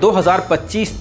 2025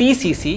TCC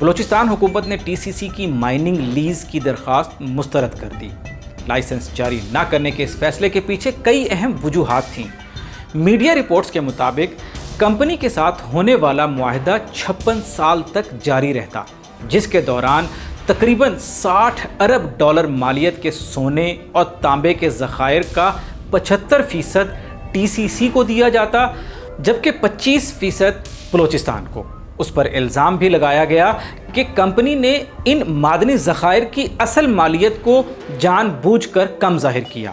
Balochistan حکومت نے T C سی کی مائننگ لیز کی درخواست مسترد کر دی۔ لائسنس جاری نہ کرنے کے اس فیصلے کے پیچھے کئی اہم وجوہات تھیں۔ میڈیا رپورٹس کے مطابق کمپنی کے ساتھ ہونے والا معاہدہ 56 سال تک جاری رہتا، جس کے دوران تقریباً 60 ارب ڈالر مالیت کے سونے اور تانبے کے ذخائر کا 75% ٹی سی سی کو دیا جاتا، جبکہ 25% بلوچستان کو۔ اس پر الزام بھی لگایا گیا کہ کمپنی نے ان معدنی ذخائر کی اصل مالیت کو جان بوجھ کر کم ظاہر کیا۔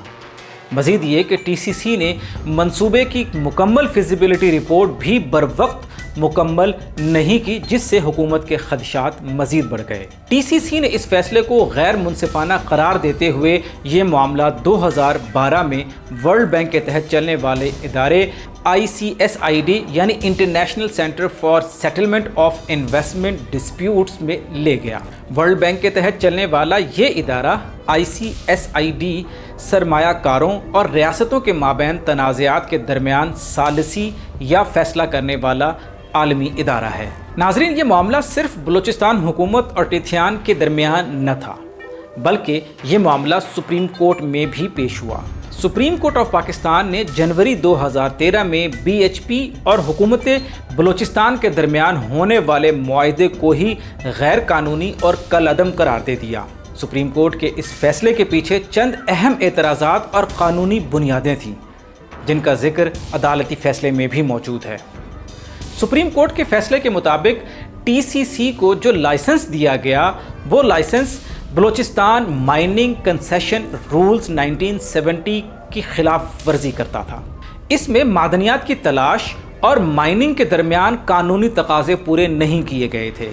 مزید یہ کہ ٹی سی سی نے منصوبے کی مکمل فیزیبلٹی رپورٹ بھی بروقت مکمل نہیں کی، جس سے حکومت کے خدشات مزید بڑھ گئے۔ ٹی سی سی نے اس فیصلے کو غیر منصفانہ قرار دیتے ہوئے یہ معاملہ 2012 میں ورلڈ بینک کے تحت چلنے والے ادارے ICSID یعنی international centre for settlement of investment disputes میں لے گیا۔ ورلڈ بینک کے تحت چلنے والا یہ ادارہ ICSID سرمایہ کاروں اور ریاستوں کے مابین تنازعات کے درمیان ثالثی یا فیصلہ کرنے والا عالمی ادارہ ہے۔ ناظرین، یہ معاملہ صرف بلوچستان حکومت اور ٹیتھیان کے درمیان نہ تھا، بلکہ یہ معاملہ سپریم کورٹ میں بھی پیش ہوا۔ سپریم کورٹ آف پاکستان نے جنوری 2013 میں BHP اور حکومت بلوچستان کے درمیان ہونے والے معاہدے کو ہی غیر قانونی اور کالعدم قرار دے دیا۔ سپریم کورٹ کے اس فیصلے کے پیچھے چند اہم اعتراضات اور قانونی بنیادیں تھیں، جن کا ذکر عدالتی فیصلے میں بھی موجود ہے۔ سپریم کورٹ کے فیصلے کے مطابق ٹی سی سی کو جو لائسنس دیا گیا، وہ licence Balochistan mining concession rules 1970 کی خلاف ورزی کرتا تھا۔ اس میں معدنیات کی تلاش اور مائننگ کے درمیان قانونی تقاضے پورے نہیں کیے گئے تھے۔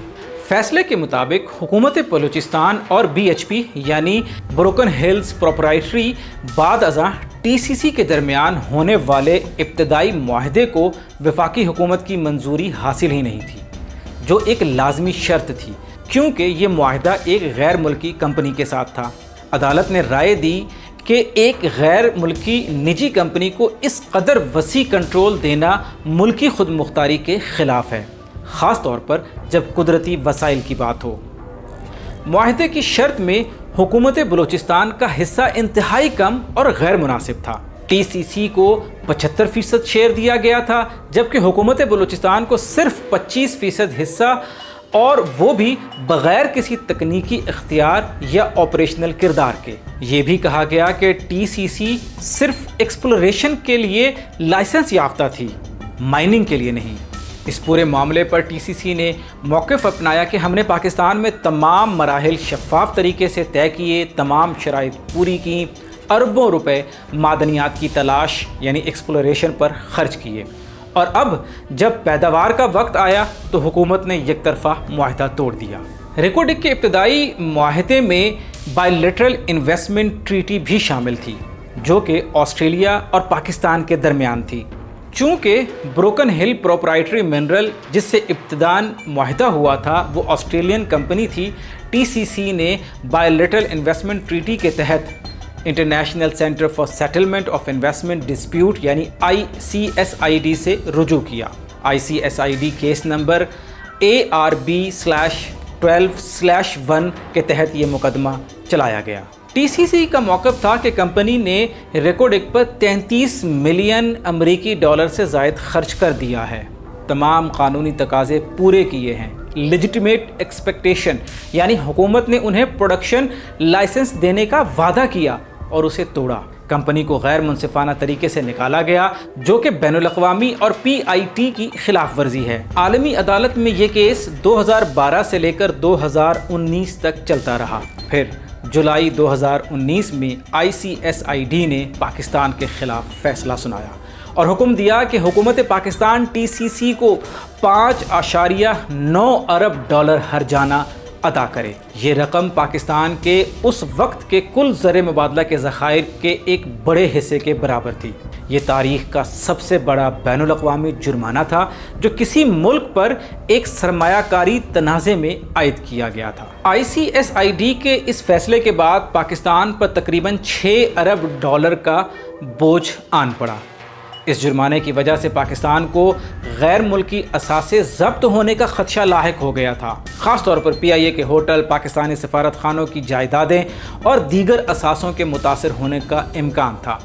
فیصلے کے مطابق حکومت بلوچستان اور BHP یعنی بروکن ہلز پروپرائٹری بعد ازاں ٹی سی سی کے درمیان ہونے والے ابتدائی معاہدے کو وفاقی حکومت کی منظوری حاصل ہی نہیں تھی، جو ایک لازمی شرط تھی، کیونکہ یہ معاہدہ ایک غیر ملکی کمپنی کے ساتھ تھا۔ عدالت نے رائے دی کہ ایک غیر ملکی نجی کمپنی کو اس قدر وسیع کنٹرول دینا ملکی خود مختاری کے خلاف ہے، خاص طور پر جب قدرتی وسائل کی بات ہو۔ معاہدے کی شرط میں حکومت بلوچستان کا حصہ انتہائی کم اور غیر مناسب تھا۔ ٹی سی سی کو 75% شیئر دیا گیا تھا، جبکہ حکومت بلوچستان کو صرف 25% حصہ، اور وہ بھی بغیر کسی تکنیکی اختیار یا آپریشنل کردار کے۔ یہ بھی کہا گیا کہ ٹی سی سی صرف ایکسپلوریشن کے لیے لائسنس یافتہ تھی، مائننگ کے لیے نہیں۔ اس پورے معاملے پر ٹی سی سی نے موقف اپنایا کہ ہم نے پاکستان میں تمام مراحل شفاف طریقے سے طے کیے، تمام شرائط پوری کی، اربوں روپے معدنیات کی تلاش یعنی ایکسپلوریشن پر خرچ کیے، اور اب جب پیداوار کا وقت آیا تو حکومت نے یک طرفہ معاہدہ توڑ دیا۔ ریکوڈک کے ابتدائی معاہدے میں بائی لیٹرل انویسٹمنٹ ٹریٹی بھی شامل تھی، جو کہ آسٹریلیا اور پاکستان کے درمیان تھی۔ چونکہ بروکن ہل پروپرائٹری منرل جس سے ابتداً معاہدہ ہوا تھا وہ آسٹریلین کمپنی تھی، ٹی سی سی نے بائی لیٹرل انویسٹمنٹ ٹریٹی کے تحت international centre for settlement of investment dispute یعنی ICSID سے رجوع کیا۔ ICSID کیس نمبر ARB/12/1 کے تحت یہ مقدمہ چلایا گیا۔ ٹی سی سی کا موقف تھا کہ کمپنی نے ریکوڈک پر 33 ملین امریکی ڈالر سے زائد خرچ کر دیا ہے، تمام قانونی تقاضے پورے کیے ہیں۔ لیجیٹمیٹ ایکسپیکٹیشن یعنی حکومت نے انہیں پروڈکشن لائسنس دینے کا وعدہ کیا اور اسے توڑا۔ کمپنی کو غیر منصفانہ طریقے سے نکالا گیا، جو کہ بین الاقوامی اور PIT کی خلاف ورزی ہے۔ عالمی عدالت میں یہ کیس 2012 سے لے کر 2019 تک چلتا رہا۔ پھر جولائی 2019 میں ICSID نے پاکستان کے خلاف فیصلہ سنایا اور حکم دیا کہ حکومت پاکستان ٹی سی سی کو 5.9 ارب ڈالر ہرجانہ ادا کرے۔ یہ رقم پاکستان کے اس وقت کے کل زر مبادلہ کے ذخائر کے ایک بڑے حصے کے برابر تھی۔ یہ تاریخ کا سب سے بڑا بین الاقوامی جرمانہ تھا جو کسی ملک پر ایک سرمایہ کاری تنازع میں عائد کیا گیا تھا۔ ICSID کے اس فیصلے کے بعد پاکستان پر تقریباً 6 ارب ڈالر کا بوجھ آن پڑا۔ اس جرمانے کی وجہ سے پاکستان کو غیر ملکی اثاثے ضبط ہونے کا خدشہ لاحق ہو گیا تھا، خاص طور پر PIA کے ہوٹل، پاکستانی سفارت خانوں کی جائیدادیں اور دیگر اثاثوں کے متاثر ہونے کا امکان تھا۔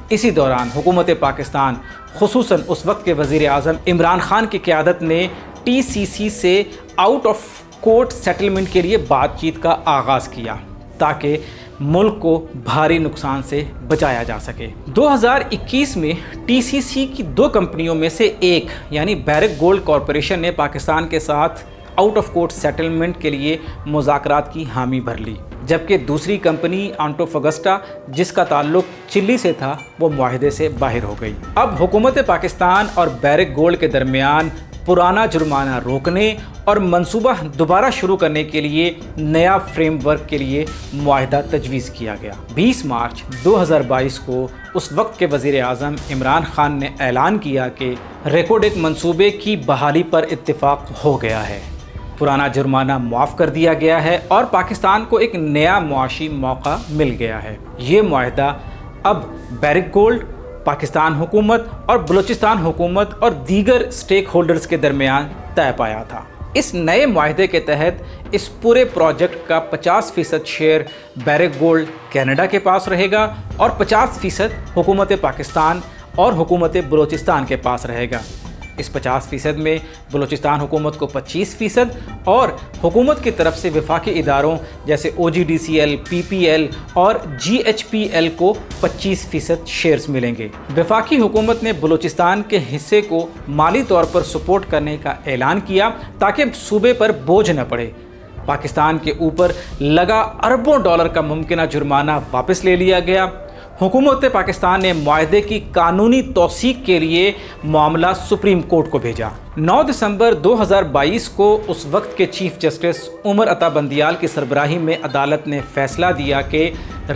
اسی دوران حکومت پاکستان خصوصاً اس وقت کے وزیر اعظم عمران خان کی قیادت نے TCC سے آؤٹ آف کورٹ سیٹلمنٹ کے لیے بات چیت کا آغاز کیا تاکہ ملک کو بھاری نقصان سے بچایا جا سکے۔ 2021 میں TCC کی 2 کمپنیوں میں سے ایک یعنی بیرک گولڈ کارپوریشن نے پاکستان کے ساتھ آؤٹ آف کورٹ سیٹلمنٹ کے لیے مذاکرات کی حامی بھر لی، جبکہ دوسری کمپنی آنٹوفگسٹا جس کا تعلق چلی سے تھا وہ معاہدے سے باہر ہو گئی۔ اب حکومت پاکستان اور بیرک گولڈ کے درمیان پرانا جرمانہ روکنے اور منصوبہ دوبارہ شروع کرنے کے لیے نیا فریم ورک کے لیے معاہدہ تجویز کیا گیا۔ 20 مارچ 2022 کو اس وقت کے وزیر اعظم عمران خان نے اعلان کیا کہ ریکوڈک منصوبے کی بحالی پر اتفاق ہو گیا ہے، پرانا جرمانہ معاف کر دیا گیا ہے اور پاکستان کو ایک نیا معاشی موقع مل گیا ہے۔ یہ معاہدہ اب بیرک گولڈ، پاکستان حکومت اور بلوچستان حکومت اور دیگر سٹیک ہولڈرز کے درمیان طے پایا تھا۔ اس نئے معاہدے کے تحت اس پورے پروجیکٹ کا 50% شیئر بیرک گولڈ کینیڈا کے پاس رہے گا اور 50% حکومت پاکستان اور حکومت بلوچستان کے پاس رہے گا۔ اس 50% میں بلوچستان حکومت کو 25% اور حکومت کی طرف سے وفاقی اداروں جیسے OGDCL، PPL اور GHPL کو 25% شیئرز ملیں گے۔ وفاقی حکومت نے بلوچستان کے حصے کو مالی طور پر سپورٹ کرنے کا اعلان کیا تاکہ صوبے پر بوجھ نہ پڑے۔ پاکستان کے اوپر لگا اربوں ڈالر کا ممکنہ جرمانہ واپس لے لیا گیا۔ حکومت پاکستان نے معاہدے کی قانونی توثیق کے لیے معاملہ سپریم کورٹ کو بھیجا۔ 9 دسمبر 2022 کو اس وقت کے چیف جسٹس عمر عطا بندیال کی سربراہی میں عدالت نے فیصلہ دیا کہ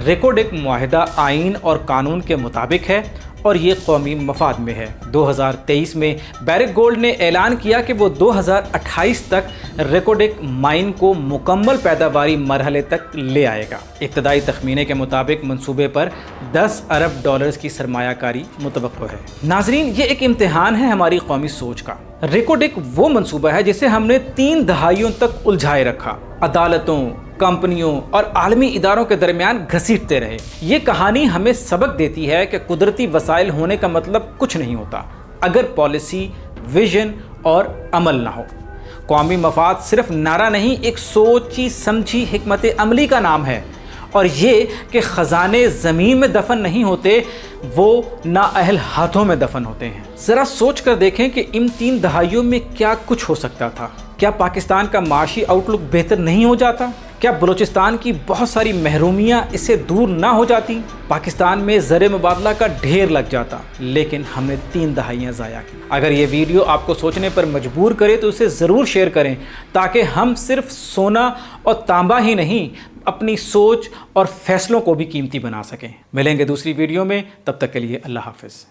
ریکوڈک معاہدہ آئین اور قانون کے مطابق ہے اور یہ قومی مفاد میں ہے۔ 2023 میں بیرک گولڈ نے اعلان کیا کہ وہ 2028 تک ریکوڈک مائن کو مکمل پیداواری مرحلے تک لے آئے گا۔ ابتدائی تخمینے کے مطابق منصوبے پر 10 ارب ڈالرز کی سرمایہ کاری متوقع ہے۔ ناظرین، یہ ایک امتحان ہے ہماری قومی سوچ کا۔ ریکوڈک وہ منصوبہ ہے جسے ہم نے 3 دہائیوں تک الجھائے رکھا، عدالتوں، کمپنیوں اور عالمی اداروں کے درمیان گھسیٹتے رہے۔ یہ کہانی ہمیں سبق دیتی ہے کہ قدرتی وسائل ہونے کا مطلب کچھ نہیں ہوتا اگر پالیسی، ویژن اور عمل نہ ہو۔ قومی مفاد صرف نعرہ نہیں، ایک سوچی سمجھی حکمت عملی کا نام ہے، اور یہ کہ خزانے زمین میں دفن نہیں ہوتے، وہ نااہل ہاتھوں میں دفن ہوتے ہیں۔ ذرا سوچ کر دیکھیں کہ ان 3 دہائیوں میں کیا کچھ ہو سکتا تھا۔ کیا پاکستان کا معاشی آؤٹ لک بہتر نہیں ہو جاتا؟ کیا بلوچستان کی بہت ساری محرومیاں اس سے دور نہ ہو جاتی؟ پاکستان میں زر مبادلہ کا ڈھیر لگ جاتا، لیکن ہم نے 3 دہائیاں ضائع کی۔ اگر یہ ویڈیو آپ کو سوچنے پر مجبور کرے تو اسے ضرور شیئر کریں تاکہ ہم صرف سونا اور تانبا ہی نہیں، اپنی سوچ اور فیصلوں کو بھی قیمتی بنا سکیں۔ ملیں گے دوسری ویڈیو میں، تب تک کے لیے اللہ حافظ۔